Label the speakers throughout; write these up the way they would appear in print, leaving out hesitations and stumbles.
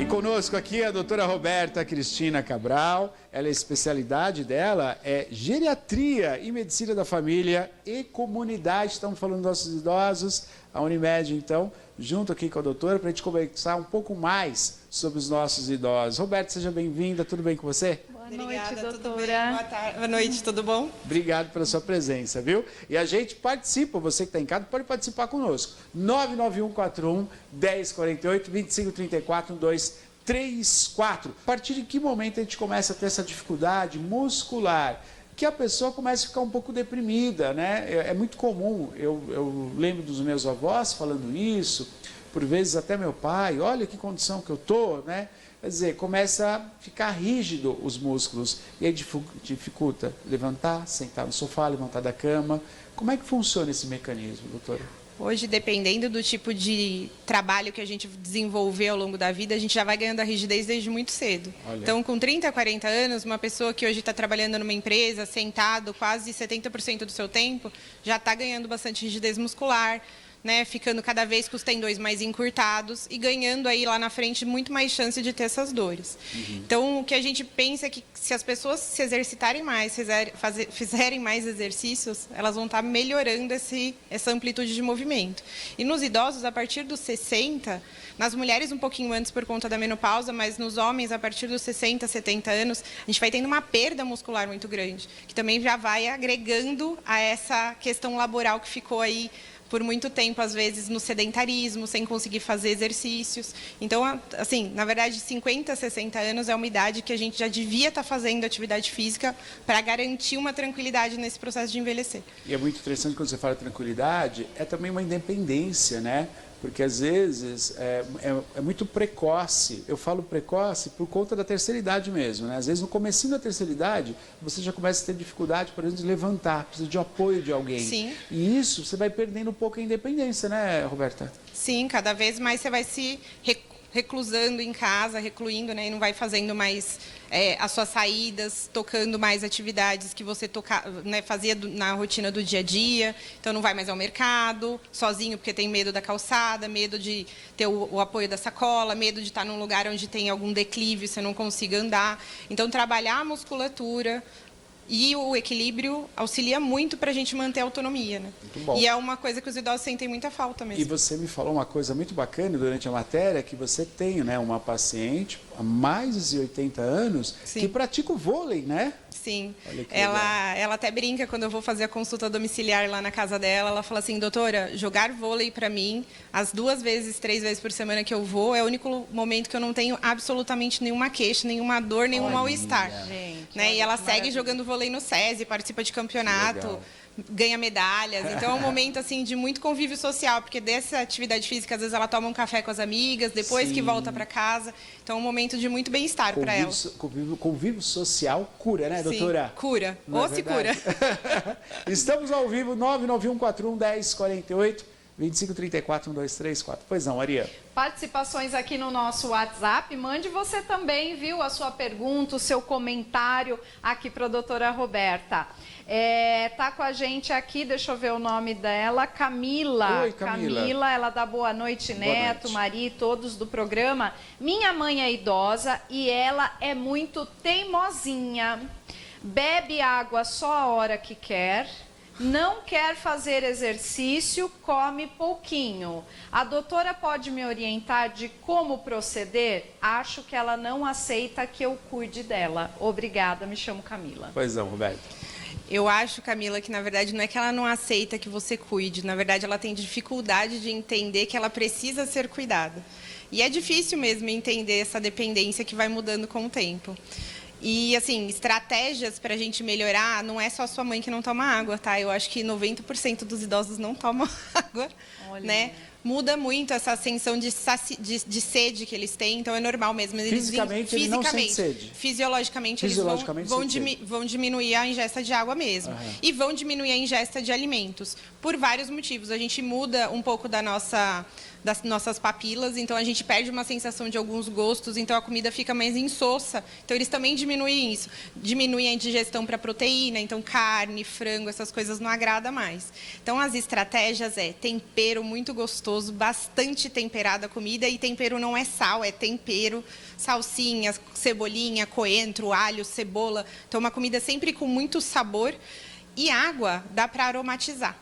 Speaker 1: conosco aqui a doutora Roberta Cristina Cabral. Ela, a especialidade dela é geriatria e medicina da família e comunidade. Estamos falando dos nossos idosos. A Unimed, então, junto aqui com a doutora, para a gente conversar um pouco mais sobre os nossos idosos. Roberta, seja bem-vinda. Tudo bem com você?
Speaker 2: Boa noite, doutora.
Speaker 3: Tudo bem? Boa tarde. Boa noite, tudo bom?
Speaker 1: Obrigado pela sua presença, viu? E a gente participa, você que está em casa, pode participar conosco. 99141 1048 2534 1234. A partir de que momento a gente começa a ter essa dificuldade muscular? Que a pessoa começa a ficar um pouco deprimida, né? É muito comum, eu lembro dos meus avós falando isso, por vezes até meu pai, olha que condição que eu tô, né? Quer dizer, começa a ficar rígido os músculos e aí dificulta levantar, sentar no sofá, levantar da cama. Como é que funciona esse mecanismo, doutora?
Speaker 3: Hoje, dependendo do tipo de trabalho que a gente desenvolver ao longo da vida, a gente já vai ganhando a rigidez desde muito cedo.
Speaker 1: Olha.
Speaker 3: Então, com 30, 40 anos, uma pessoa que hoje está trabalhando numa empresa, sentado quase 70% do seu tempo, já está ganhando bastante rigidez muscular, né, ficando cada vez com os tendões mais encurtados e ganhando aí lá na frente muito mais chance de ter essas dores. Então, o que a gente pensa é que se as pessoas se exercitarem mais, fizerem mais exercícios, elas vão estar melhorando essa amplitude de movimento. E nos idosos, a partir dos 60, nas mulheres um pouquinho antes por conta da menopausa, mas nos homens, a partir dos 60, 70 anos, a gente vai tendo uma perda muscular muito grande, que também já vai agregando a essa questão laboral que ficou aí por muito tempo, às vezes, no sedentarismo, sem conseguir fazer exercícios. Então, assim, na verdade, 50, 60 anos é uma idade que a gente já devia estar fazendo atividade física para garantir uma tranquilidade nesse processo de envelhecer.
Speaker 1: E é muito interessante quando você fala tranquilidade, é também uma independência, né? Porque às vezes é muito precoce. Eu falo precoce por conta da terceira idade mesmo, né? Às vezes no comecinho da terceira idade, você já começa a ter dificuldade, por exemplo, de levantar, precisa de apoio de alguém.
Speaker 3: Sim.
Speaker 1: E isso você vai perdendo um pouco a independência, né, Roberta?
Speaker 3: Sim, cada vez mais você vai se reclusando em casa, recluindo, né, e não vai fazendo mais as suas saídas, tocando mais atividades que você fazia na rotina do dia a dia. Então, não vai mais ao mercado, sozinho, porque tem medo da calçada, medo de ter o apoio da sacola, medo de estar num lugar onde tem algum declive, você não consiga andar. Então, trabalhar a musculatura e o equilíbrio auxilia muito para a gente manter a autonomia, né?
Speaker 1: Muito bom.
Speaker 3: E é uma coisa que os idosos sentem muita falta mesmo.
Speaker 1: E você me falou uma coisa muito bacana durante a matéria, que você tem, né, uma paciente há mais de 80 anos. Sim. Que pratica o vôlei, né?
Speaker 3: Sim, ela até brinca quando eu vou fazer a consulta domiciliar lá na casa dela, ela fala assim, doutora, jogar vôlei para mim, as 2 vezes, 3 vezes por semana que eu vou, é o único momento que eu não tenho absolutamente nenhuma queixa, nenhuma dor, nenhum mal-estar. Né? E ela segue jogando vôlei no SESI, participa de campeonato, ganha medalhas. Então é um momento assim de muito convívio social, porque dessa atividade física, às vezes ela toma um café com as amigas, depois que volta para casa. Então é um momento de muito bem-estar para ela.
Speaker 1: Convívio social cura, né, doutora?
Speaker 3: Sim, cura. Ou se cura.
Speaker 1: Estamos ao vivo, 99141 1048. 2534 1234. Pois não, Maria.
Speaker 2: Participações aqui no nosso WhatsApp. Mande você também, viu, a sua pergunta, o seu comentário aqui para a doutora Roberta. Tá com a gente aqui, deixa eu ver o nome dela, Camila.
Speaker 1: Oi, Camila.
Speaker 2: Camila, ela dá boa noite, Neto, Maria e todos do programa. Minha mãe é idosa e ela é muito teimosinha. Bebe água só a hora que quer. Não quer fazer exercício, come pouquinho. A doutora pode me orientar de como proceder? Acho que ela não aceita que eu cuide dela. Obrigada, me chamo Camila.
Speaker 1: Pois não, Roberto.
Speaker 3: Eu acho, Camila, que na verdade não é que ela não aceita que você cuide. Na verdade, ela tem dificuldade de entender que ela precisa ser cuidada. E é difícil mesmo entender essa dependência que vai mudando com o tempo. E, assim, estratégias para a gente melhorar, não é só a sua mãe que não toma água, tá? Eu acho que 90% dos idosos não tomam água, né? Muda muito essa ascensão de sede que eles têm, então é normal mesmo.
Speaker 1: Fisicamente, ele não sente sede.
Speaker 3: Fisiologicamente, eles vão diminuir a ingesta de água mesmo. E vão diminuir a ingesta de alimentos, por vários motivos. A gente muda um pouco das nossas papilas, então a gente perde uma sensação de alguns gostos, então a comida fica mais insossa. Então eles também diminuem isso. Diminui a indigestão para proteína, então carne, frango, essas coisas não agrada mais. Então, as estratégias é tempero muito gostoso, bastante temperada a comida, e tempero não é sal, é tempero, salsinha, cebolinha, coentro, alho, cebola. Então, uma comida sempre com muito sabor, e água dá para aromatizar.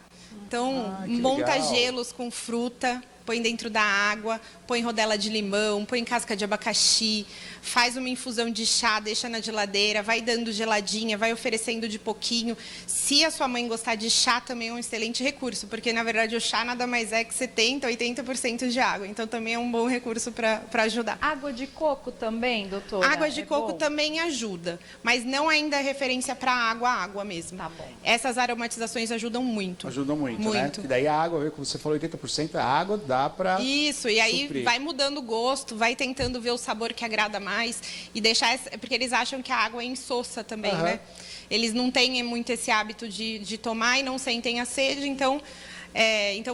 Speaker 3: Então, monta
Speaker 1: legal.
Speaker 3: gelos com fruta, põe dentro da água, põe rodela de limão, põe casca de abacaxi, faz uma infusão de chá, deixa na geladeira, vai dando geladinha, vai oferecendo de pouquinho. Se a sua mãe gostar de chá, também é um excelente recurso, porque, na verdade, o chá nada mais é que 70%, 80% de água. Então, também é um bom recurso para ajudar.
Speaker 2: Água de coco também, doutora?
Speaker 3: Água de coco
Speaker 2: bom?
Speaker 3: também ajuda, mas não ainda é referência para água mesmo.
Speaker 2: Tá bom.
Speaker 3: Essas aromatizações ajudam muito.
Speaker 1: Ajudam muito, né? E daí a água, como você falou, 80% é água, dá para
Speaker 3: Isso, e aí
Speaker 1: suprir.
Speaker 3: vai mudando o gosto, vai tentando ver o sabor que agrada mais e deixar... Porque eles acham que a água é insossa também, né? Eles não têm muito esse hábito de tomar e não sentem a sede, então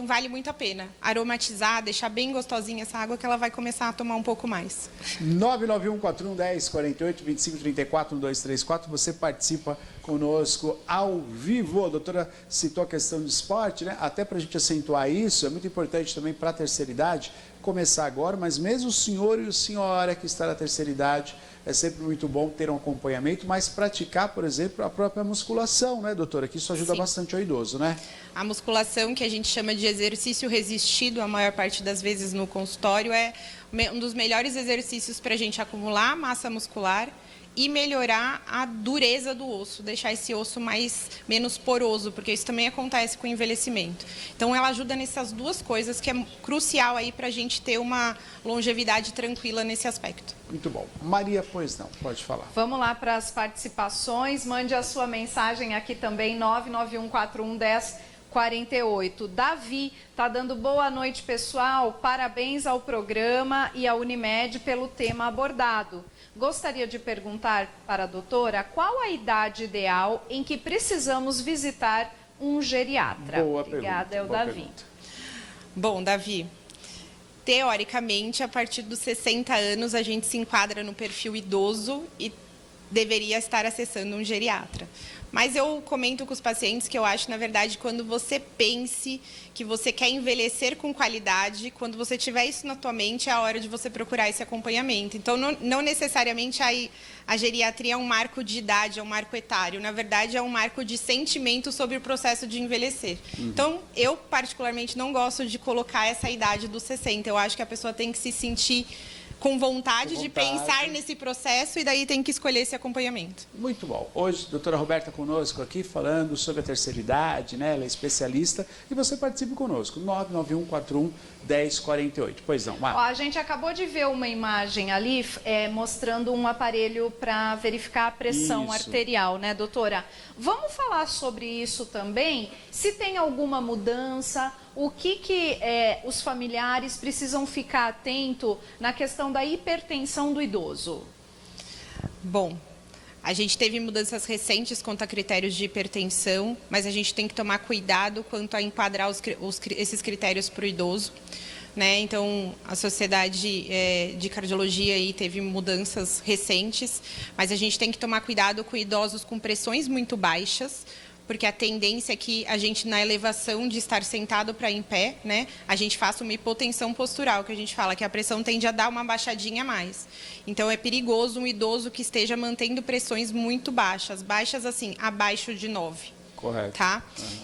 Speaker 3: vale muito a pena aromatizar, deixar bem gostosinha essa água, que ela vai começar a tomar um pouco mais.
Speaker 1: 991-41-10-48-25-34-1234, você participa conosco ao vivo. A doutora citou a questão de esporte, né? Até para a gente acentuar isso, é muito importante também para a terceira idade começar agora, mas mesmo o senhor e a senhora que está na terceira idade, é sempre muito bom ter um acompanhamento, mas praticar, por exemplo, a própria musculação, né, doutora? Que isso ajuda bastante ao idoso, né?
Speaker 3: A musculação, que a gente chama de exercício resistido, a maior parte das vezes no consultório, é um dos melhores exercícios para a gente acumular massa muscular e melhorar a dureza do osso, deixar esse osso menos poroso, porque isso também acontece com o envelhecimento. Então, ela ajuda nessas duas coisas, que é crucial aí para a gente ter uma longevidade tranquila nesse aspecto.
Speaker 1: Muito bom. Maria, pois não, pode falar.
Speaker 2: Vamos lá para as participações. Mande a sua mensagem aqui também, 991411048. Davi está dando boa noite, pessoal. Parabéns ao programa e à Unimed pelo tema abordado. Gostaria de perguntar para a doutora qual a idade ideal em que precisamos visitar um geriatra.
Speaker 1: Boa
Speaker 2: Obrigada,
Speaker 1: pergunta,
Speaker 2: é o
Speaker 1: boa
Speaker 2: Davi.
Speaker 1: pergunta.
Speaker 3: Bom, Davi, teoricamente, a partir dos 60 anos, a gente se enquadra no perfil idoso e deveria estar acessando um geriatra. Mas eu comento com os pacientes que eu acho, na verdade, quando você pense que você quer envelhecer com qualidade, quando você tiver isso na tua mente, é a hora de você procurar esse acompanhamento. Então, não necessariamente a geriatria é um marco de idade, é um marco etário. Na verdade, é um marco de sentimento sobre o processo de envelhecer. Então, eu particularmente não gosto de colocar essa idade dos 60. Eu acho que a pessoa tem que se sentir com vontade de pensar nesse processo e daí tem que escolher esse acompanhamento.
Speaker 1: Muito bom. Hoje, a doutora Roberta conosco aqui, falando sobre a terceira idade, né? Ela é especialista e você participe conosco, 991411048. Pois não, Marcos.
Speaker 2: A gente acabou de ver uma imagem ali mostrando um aparelho para verificar a pressão arterial, né, doutora? Vamos falar sobre isso também? Se tem alguma mudança, o que os familiares precisam ficar atento na questão da hipertensão do idoso?
Speaker 3: Bom, a gente teve mudanças recentes quanto a critérios de hipertensão, mas a gente tem que tomar cuidado quanto a enquadrar esses critérios para o idoso. Né? Então, a Sociedade de Cardiologia aí teve mudanças recentes, mas a gente tem que tomar cuidado com idosos com pressões muito baixas, porque a tendência é que a gente, na elevação de estar sentado para em pé, né, a gente faça uma hipotensão postural, que a gente fala que a pressão tende a dar uma baixadinha a mais. Então, é perigoso um idoso que esteja mantendo pressões muito baixas, assim, abaixo de 9.
Speaker 1: Correto.
Speaker 3: Tá?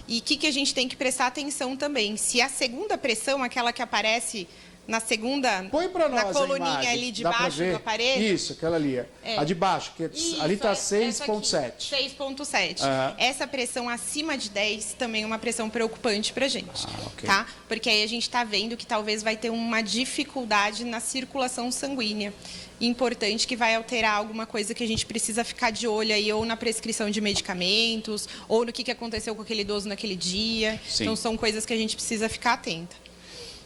Speaker 3: E o que a gente tem que prestar atenção também? Se a segunda pressão, aquela que aparece na segunda,
Speaker 1: põe pra nós
Speaker 3: na coluninha ali de baixo do aparelho.
Speaker 1: Isso, aquela ali. A de baixo, que ali está 6,7.
Speaker 3: 6,7. Essa pressão acima de 10 também é uma pressão preocupante para a gente.
Speaker 1: Okay.
Speaker 3: Tá? Porque aí a gente está vendo que talvez vai ter uma dificuldade na circulação sanguínea. Importante, que vai alterar alguma coisa que a gente precisa ficar de olho aí, ou na prescrição de medicamentos, ou no que aconteceu com aquele idoso naquele dia.
Speaker 1: Sim.
Speaker 3: Então, são coisas que a gente precisa ficar atenta.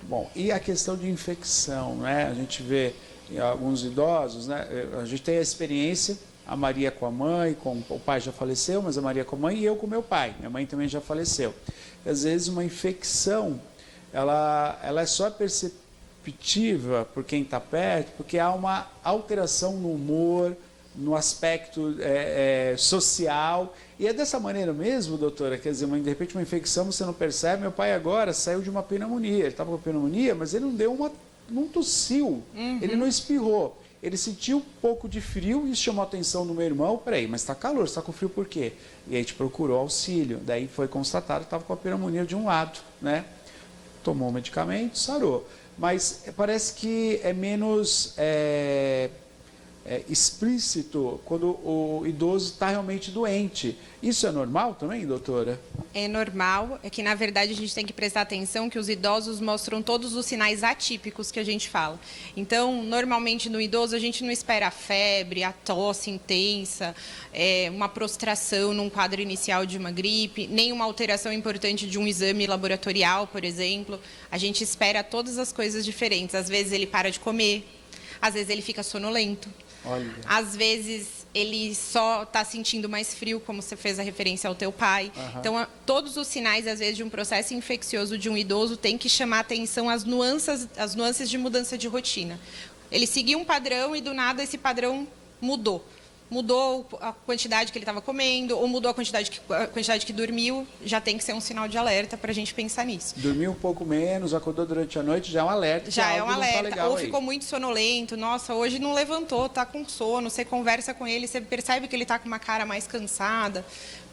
Speaker 1: Bom, e a questão de infecção, né? A gente vê em alguns idosos, né? A gente tem a experiência, a Maria com a mãe, o pai já faleceu, mas a Maria com a mãe e eu com meu pai. Minha mãe também já faleceu. Às vezes uma infecção, ela é só perceptível por quem está perto, porque há uma alteração no humor, no aspecto social. E é dessa maneira mesmo, doutora? Quer dizer, de repente uma infecção você não percebe. Meu pai agora saiu de uma pneumonia. Ele estava com pneumonia, mas ele não tossiu, ele não espirrou. Ele sentiu um pouco de frio e isso chamou a atenção do meu irmão. Peraí, mas está calor, você está com frio por quê? E a gente procurou auxílio. Daí foi constatado que estava com a pneumonia de um lado, né? Tomou o medicamento, sarou. Mas parece que é menos explícito quando o idoso está realmente doente. Isso é normal também, doutora?
Speaker 3: É normal, é que na verdade a gente tem que prestar atenção que os idosos mostram todos os sinais atípicos que a gente fala. Então, normalmente no idoso a gente não espera a febre, a tosse intensa, uma prostração num quadro inicial de uma gripe, nem uma alteração importante de um exame laboratorial, por exemplo. A gente espera todas as coisas diferentes. Às vezes ele para de comer, às vezes ele fica sonolento.
Speaker 1: Olha.
Speaker 3: Às vezes ele só está sentindo mais frio, como você fez a referência ao teu pai. Então, todos os sinais, às vezes, de um processo infeccioso de um idoso tem que chamar atenção às nuances de mudança de rotina. Ele seguiu um padrão e, do nada, esse padrão mudou. Mudou a quantidade que ele estava comendo, ou mudou a quantidade que dormiu, já tem que ser um sinal de alerta para a gente pensar nisso.
Speaker 1: Dormiu um pouco menos, acordou durante a noite, já é um alerta.
Speaker 3: Já é um alerta.
Speaker 1: Tá legal
Speaker 3: ou
Speaker 1: aí.
Speaker 3: ficou muito sonolento, nossa, hoje não levantou, está com sono, você conversa com ele, você percebe que ele está com uma cara mais cansada,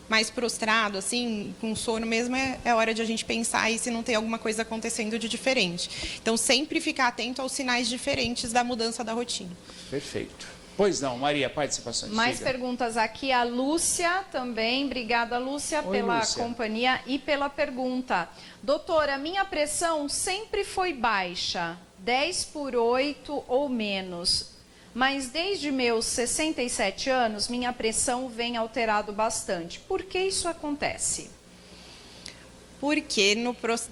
Speaker 3: mais prostrado, assim, com sono mesmo, é hora de a gente pensar aí se não tem alguma coisa acontecendo de diferente. Então, sempre ficar atento aos sinais diferentes da mudança da rotina.
Speaker 1: Perfeito. Pois não, Maria, participações.
Speaker 2: Mais perguntas aqui. A Lúcia também. Obrigada, Lúcia, pela companhia e pela pergunta. Doutora, minha pressão sempre foi baixa, 10/8 ou menos. Mas desde meus 67 anos, minha pressão vem alterado bastante. Por que isso acontece?
Speaker 3: Porque,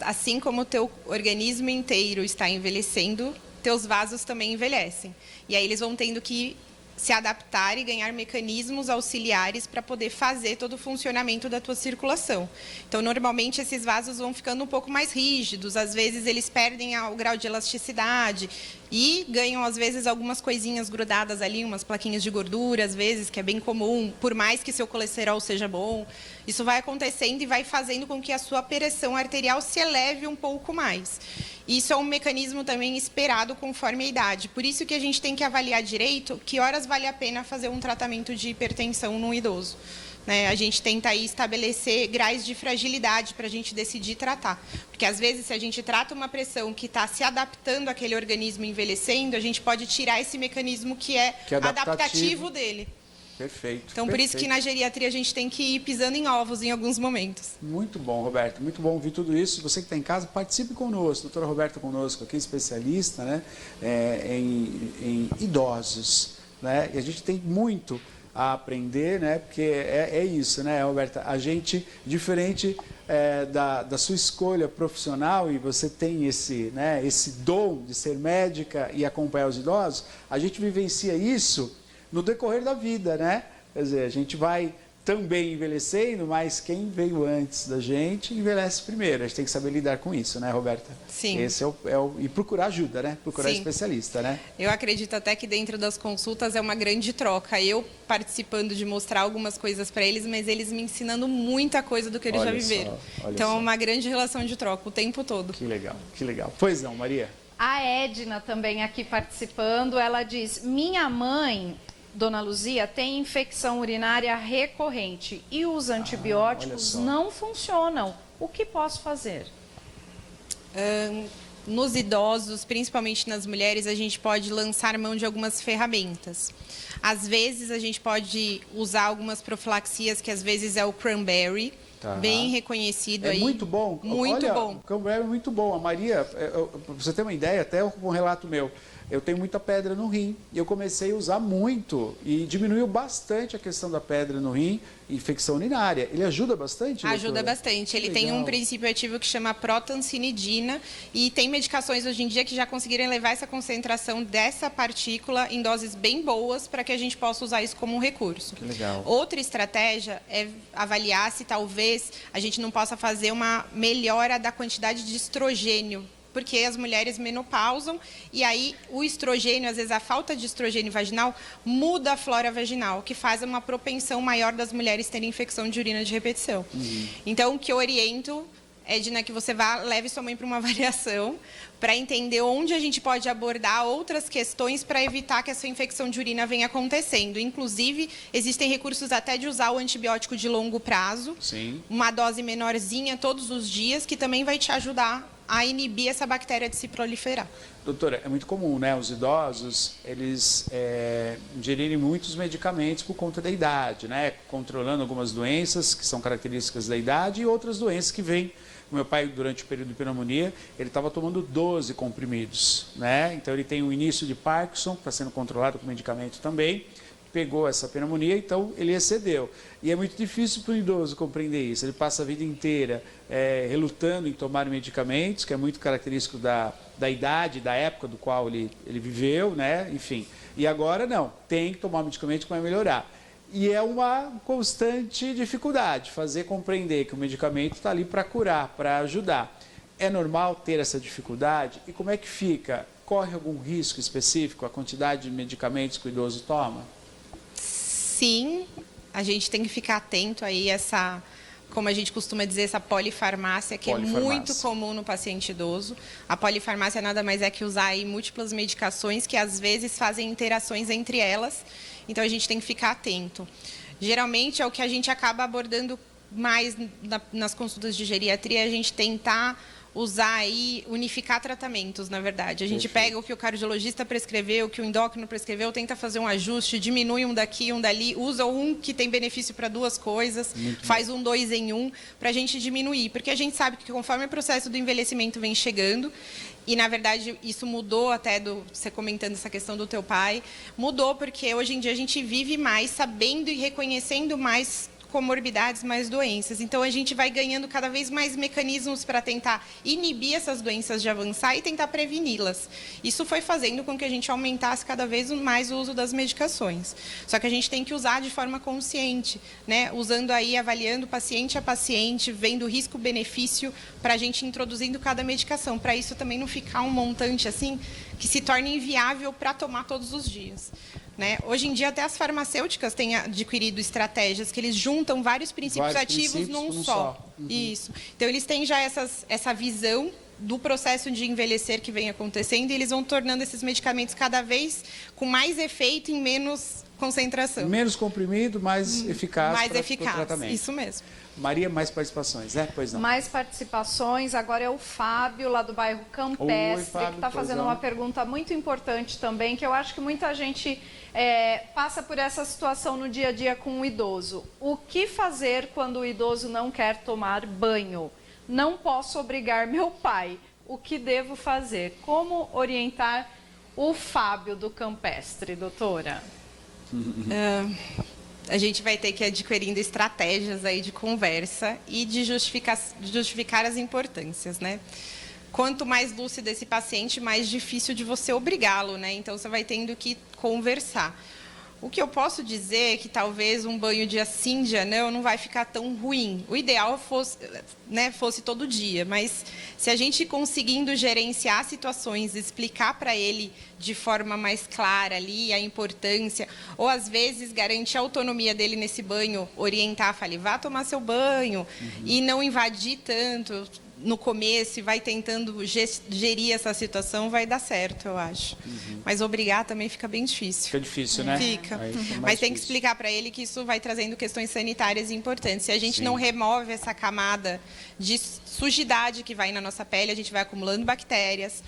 Speaker 3: assim como o teu organismo inteiro está envelhecendo, teus vasos também envelhecem. E aí eles vão tendo que se adaptar e ganhar mecanismos auxiliares para poder fazer todo o funcionamento da tua circulação. Então, normalmente, esses vasos vão ficando um pouco mais rígidos, às vezes eles perdem o grau de elasticidade e ganham, às vezes, algumas coisinhas grudadas ali, umas plaquinhas de gordura, às vezes, que é bem comum, por mais que seu colesterol seja bom. Isso vai acontecendo e vai fazendo com que a sua pressão arterial se eleve um pouco mais. Isso é um mecanismo também esperado conforme a idade. Por isso que a gente tem que avaliar direito que horas vale a pena fazer um tratamento de hipertensão num idoso. Né? A gente tenta aí estabelecer graus de fragilidade para a gente decidir tratar. Porque, às vezes, se a gente trata uma pressão que está se adaptando àquele organismo envelhecendo, a gente pode tirar esse mecanismo que é adaptativo dele.
Speaker 1: Perfeito.
Speaker 3: Então, por isso que na geriatria a gente tem que ir pisando em ovos em alguns momentos.
Speaker 1: Muito bom, Roberto. Muito bom ouvir tudo isso. Você que está em casa, participe conosco. Doutora Roberta conosco aqui, especialista, né, em idosos. Né? E a gente tem muito a aprender, né? Porque é isso, né, Roberta? A gente, diferente da sua escolha profissional, e você tem esse dom de ser médica e acompanhar os idosos, a gente vivencia isso no decorrer da vida, né? Quer dizer, a gente vai também envelhecendo, mas quem veio antes da gente envelhece primeiro. A gente tem que saber lidar com isso, né, Roberta?
Speaker 3: Sim.
Speaker 1: Esse e procurar ajuda, né? Procurar especialista, né?
Speaker 3: Eu acredito até que dentro das consultas é uma grande troca. Eu participando de mostrar algumas coisas para eles, mas eles me ensinando muita coisa do que eles já viveram. Então é uma grande relação de troca o tempo todo.
Speaker 1: Que legal, que legal. Pois não, Maria?
Speaker 2: A Edna também aqui participando, ela diz: minha mãe, Dona Luzia, tem infecção urinária recorrente e os antibióticos não funcionam. O que posso fazer?
Speaker 3: Nos idosos, principalmente nas mulheres, a gente pode lançar mão de algumas ferramentas. Às vezes, a gente pode usar algumas profilaxias, que às vezes é o cranberry, bem reconhecido aí.
Speaker 1: É muito bom.
Speaker 3: Muito bom.
Speaker 1: O cranberry é muito bom. A Maria, para você ter uma ideia, até um relato meu, eu tenho muita pedra no rim e eu comecei a usar muito e diminuiu bastante a questão da pedra no rim, infecção urinária. Ele ajuda bastante?
Speaker 3: Ajuda bastante. Ele tem um princípio ativo que chama protancinidina e tem medicações hoje em dia que já conseguiram levar essa concentração dessa partícula em doses bem boas para que a gente possa usar isso como um recurso.
Speaker 1: Que legal.
Speaker 3: Outra estratégia é avaliar se talvez a gente não possa fazer uma melhora da quantidade de estrogênio porque as mulheres menopausam e aí o estrogênio, às vezes a falta de estrogênio vaginal, muda a flora vaginal, que faz uma propensão maior das mulheres terem infecção de urina de repetição. Então, o que eu oriento, Edna, que você leve sua mãe para uma avaliação, para entender onde a gente pode abordar outras questões para evitar que essa infecção de urina venha acontecendo. Inclusive, existem recursos até de usar o antibiótico de longo prazo, uma dose menorzinha todos os dias, que também vai te ajudar a inibir essa bactéria de se proliferar.
Speaker 1: Doutora, é muito comum, né? Os idosos, eles ingerirem muitos medicamentos por conta da idade, né? Controlando algumas doenças que são características da idade e outras doenças que vêm. O meu pai, durante o período de pneumonia, ele estava tomando 12 comprimidos, né? Então, ele tem o início de Parkinson, que está sendo controlado com medicamento também, pegou essa pneumonia, então ele excedeu. E é muito difícil para o idoso compreender isso. Ele passa a vida inteira relutando em tomar medicamentos, que é muito característico da idade, da época do qual ele viveu, né? Enfim. E agora, não, tem que tomar medicamento que vai melhorar. E é uma constante dificuldade fazer compreender que o medicamento está ali para curar, para ajudar. É normal ter essa dificuldade? E como é que fica? Corre algum risco específico a quantidade de medicamentos que o idoso toma?
Speaker 3: Sim, a gente tem que ficar atento aí essa, como a gente costuma dizer, essa polifarmácia, que é muito comum no paciente idoso. A polifarmácia nada mais é que usar aí múltiplas medicações que às vezes fazem interações entre elas. Então, a gente tem que ficar atento. Geralmente, é o que a gente acaba abordando mais nas consultas de geriatria, a gente tentar usar aí, unificar tratamentos, na verdade. A gente pega o que o cardiologista prescreveu, o que o endócrino prescreveu, tenta fazer um ajuste, diminui um daqui, um dali, usa um que tem benefício para duas coisas, faz um 2 em 1, para a gente diminuir. Porque a gente sabe que conforme o processo do envelhecimento vem chegando, e, na verdade, isso mudou até, você comentando essa questão do teu pai, mudou porque hoje em dia a gente vive mais sabendo e reconhecendo mais comorbidades, mais doenças. Então, a gente vai ganhando cada vez mais mecanismos para tentar inibir essas doenças de avançar e tentar preveni-las. Isso foi fazendo com que a gente aumentasse cada vez mais o uso das medicações. Só que a gente tem que usar de forma consciente, né? Usando aí, avaliando paciente a paciente, vendo risco-benefício para a gente introduzindo cada medicação. Para isso também não ficar um montante assim que se torne inviável para tomar todos os dias. Né? Hoje em dia, até as farmacêuticas têm adquirido estratégias que eles juntam vários princípios ativos num só. Isso. Então, eles têm já essa visão do processo de envelhecer que vem acontecendo e eles vão tornando esses medicamentos cada vez com mais efeito em menos concentração.
Speaker 1: Menos comprimido, mais eficaz para o tratamento.
Speaker 3: Isso mesmo.
Speaker 1: Maria, mais participações, né? Pois não.
Speaker 2: Mais participações. Agora é o Fábio, lá do bairro Campestre, que está fazendo uma pergunta muito importante também, que eu acho que muita gente passa por essa situação no dia a dia com o idoso. O que fazer quando o idoso não quer tomar banho? Não posso obrigar meu pai. O que devo fazer? Como orientar o Fábio do Campestre, doutora?
Speaker 3: A gente vai ter que ir adquirindo estratégias aí de conversa e de justificar as importâncias, né? Quanto mais lúcido esse paciente, mais difícil de você obrigá-lo, né? Então, você vai tendo que conversar. O que eu posso dizer é que talvez um banho dia sim, dia não vai ficar tão ruim. O ideal fosse todo dia, mas se a gente conseguindo gerenciar situações, explicar para ele de forma mais clara ali a importância, ou às vezes garantir a autonomia dele nesse banho, orientar, falar, vá tomar seu banho e não invadir tanto no começo e vai tentando gerir essa situação, vai dar certo, eu acho. Mas obrigar também fica bem difícil.
Speaker 1: Fica difícil, né?
Speaker 3: Fica. Mas tem que explicar para ele que isso vai trazendo questões sanitárias importantes. Se a gente não remove essa camada de sujidade que vai na nossa pele, a gente vai acumulando bactérias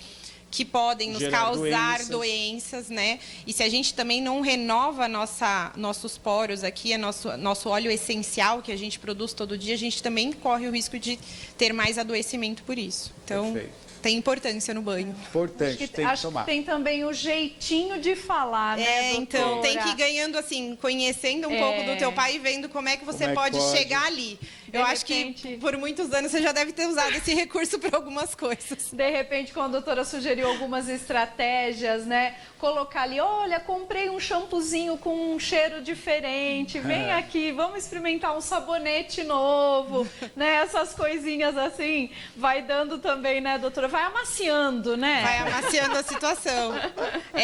Speaker 3: que podem nos causar doenças, né? E se a gente também não renova nossos poros aqui, nosso óleo essencial que a gente produz todo dia, a gente também corre o risco de ter mais adoecimento por isso. Então, tem importância no banho.
Speaker 1: Importante, tem que tomar.
Speaker 2: Tem também o jeitinho de falar, né, doutora?
Speaker 3: Então, tem que ir ganhando, assim, conhecendo um pouco do teu pai e vendo como é que você pode chegar ali. Eu acho que por muitos anos você já deve ter usado esse recurso para algumas coisas.
Speaker 2: De repente, quando a doutora sugeriu algumas estratégias, né? Colocar ali, olha, comprei um shampoozinho com um cheiro diferente, vem aqui, vamos experimentar um sabonete novo, né? Essas coisinhas assim, vai dando também, né, doutora? Vai amaciando, né?
Speaker 3: Vai amaciando a situação.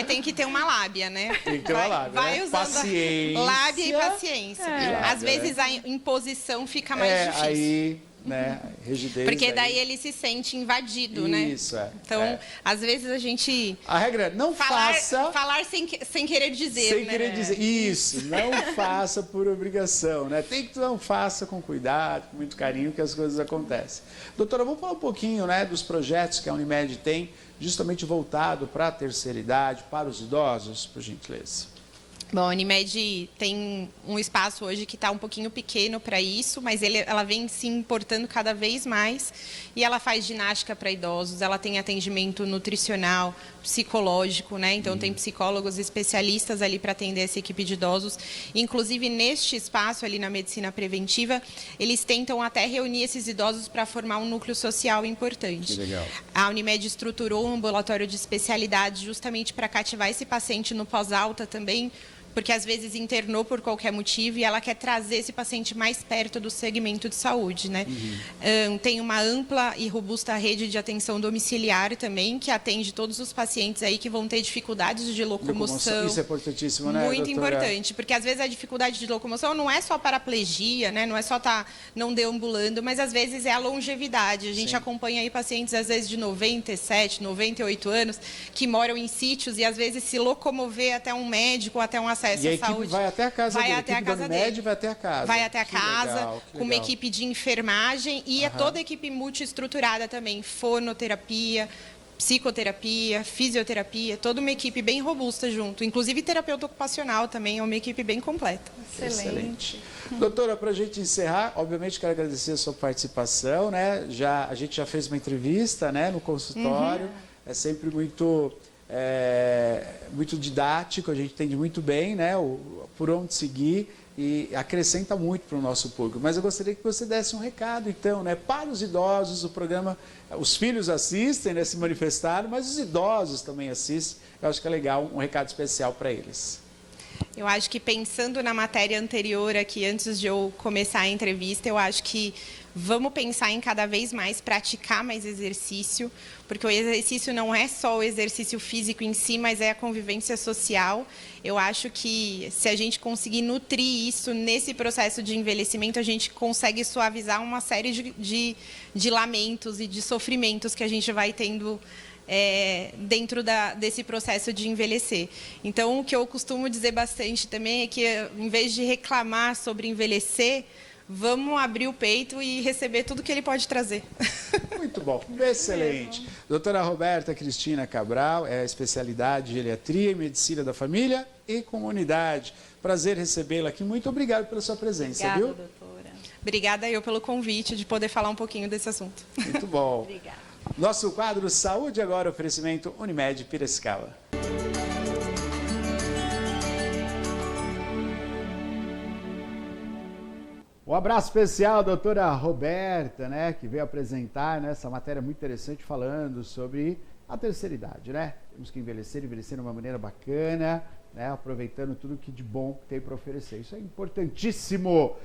Speaker 3: Tem que ter uma lábia, né?
Speaker 1: Tem que ter uma lábia,
Speaker 3: vai
Speaker 1: né?
Speaker 3: usando
Speaker 1: Paciência.
Speaker 3: Lábia e paciência. Às vezes a imposição fica mais difícil.
Speaker 1: Aí, né, rigidez.
Speaker 3: Porque daí ele se sente invadido, né?
Speaker 1: Isso,
Speaker 3: Então, às vezes a gente...
Speaker 1: A regra é não faça...
Speaker 3: Falar sem querer dizer,
Speaker 1: sem
Speaker 3: né?
Speaker 1: querer dizer. Isso, não faça por obrigação, né? Não faça com cuidado, com muito carinho, que as coisas acontecem. Doutora, vamos falar um pouquinho, né, dos projetos que a Unimed tem, justamente voltado para a terceira idade, para os idosos, por gentileza.
Speaker 3: Bom, a Unimed tem um espaço hoje que está um pouquinho pequeno para isso, mas ela vem se importando cada vez mais e ela faz ginástica para idosos, ela tem atendimento nutricional, psicológico, né? Então tem psicólogos especialistas ali para atender essa equipe de idosos. Inclusive neste espaço ali na medicina preventiva, eles tentam até reunir esses idosos para formar um núcleo social importante.
Speaker 1: Que legal.
Speaker 3: A Unimed estruturou um ambulatório de especialidade justamente para cativar esse paciente no pós-alta também, porque às vezes internou por qualquer motivo e ela quer trazer esse paciente mais perto do segmento de saúde, né? Tem uma ampla e robusta rede de atenção domiciliar também, que atende todos os pacientes aí que vão ter dificuldades de locomoção.
Speaker 1: Isso é importantíssimo, né,
Speaker 3: Muito
Speaker 1: doutora?
Speaker 3: importante, porque às vezes a dificuldade de locomoção não é só paraplegia, né? Não é só estar não deambulando, mas às vezes é a longevidade. A gente acompanha aí pacientes às vezes de 97, 98 anos, que moram em sítios e às vezes se locomover até um médico, até um acesso
Speaker 1: E a
Speaker 3: à
Speaker 1: equipe
Speaker 3: saúde.
Speaker 1: vai até a casa dele.
Speaker 3: Vai até a casa dele.
Speaker 1: Vai até a casa.
Speaker 3: Vai até a
Speaker 1: Que
Speaker 3: casa,
Speaker 1: legal, que
Speaker 3: com uma
Speaker 1: legal.
Speaker 3: equipe de enfermagem e é toda a equipe multiestruturada também. Fonoterapia, psicoterapia, fisioterapia, toda uma equipe bem robusta junto. Inclusive terapeuta ocupacional também, é uma equipe bem completa.
Speaker 1: Excelente. Doutora, para a gente encerrar, obviamente quero agradecer a sua participação, né? A gente já fez uma entrevista, né, no consultório. É sempre muito didático, a gente entende muito bem, né, por onde seguir e acrescenta muito para o nosso público. Mas eu gostaria que você desse um recado, então, né, para os idosos. O programa, os filhos assistem, né, se manifestaram, mas os idosos também assistem. Eu acho que é legal um recado especial para eles.
Speaker 3: Eu acho que pensando na matéria anterior aqui, antes de eu começar a entrevista, eu acho que vamos pensar em cada vez mais praticar mais exercício, porque o exercício não é só o exercício físico em si, mas é a convivência social. Eu acho que se a gente conseguir nutrir isso nesse processo de envelhecimento, a gente consegue suavizar uma série de lamentos e de sofrimentos que a gente vai tendo dentro desse processo de envelhecer. Então, o que eu costumo dizer bastante também é que, em vez de reclamar sobre envelhecer, vamos abrir o peito e receber tudo que ele pode trazer.
Speaker 1: Muito bom, excelente. Doutora Roberta Cristina Cabral, é a especialidade de geriatria e medicina da família e comunidade. Prazer recebê-la aqui. Muito obrigado pela sua presença,
Speaker 2: Obrigada,
Speaker 1: viu?
Speaker 2: doutora.
Speaker 3: Obrigada eu pelo convite de poder falar um pouquinho desse assunto.
Speaker 1: Muito bom.
Speaker 2: Obrigada.
Speaker 1: Nosso quadro Saúde Agora, oferecimento Unimed Piracicaba. Um abraço especial à doutora Roberta, né, que veio apresentar, né, essa matéria muito interessante falando sobre a terceira idade, né? Temos que envelhecer de uma maneira bacana, né, aproveitando tudo que de bom tem para oferecer. Isso é importantíssimo.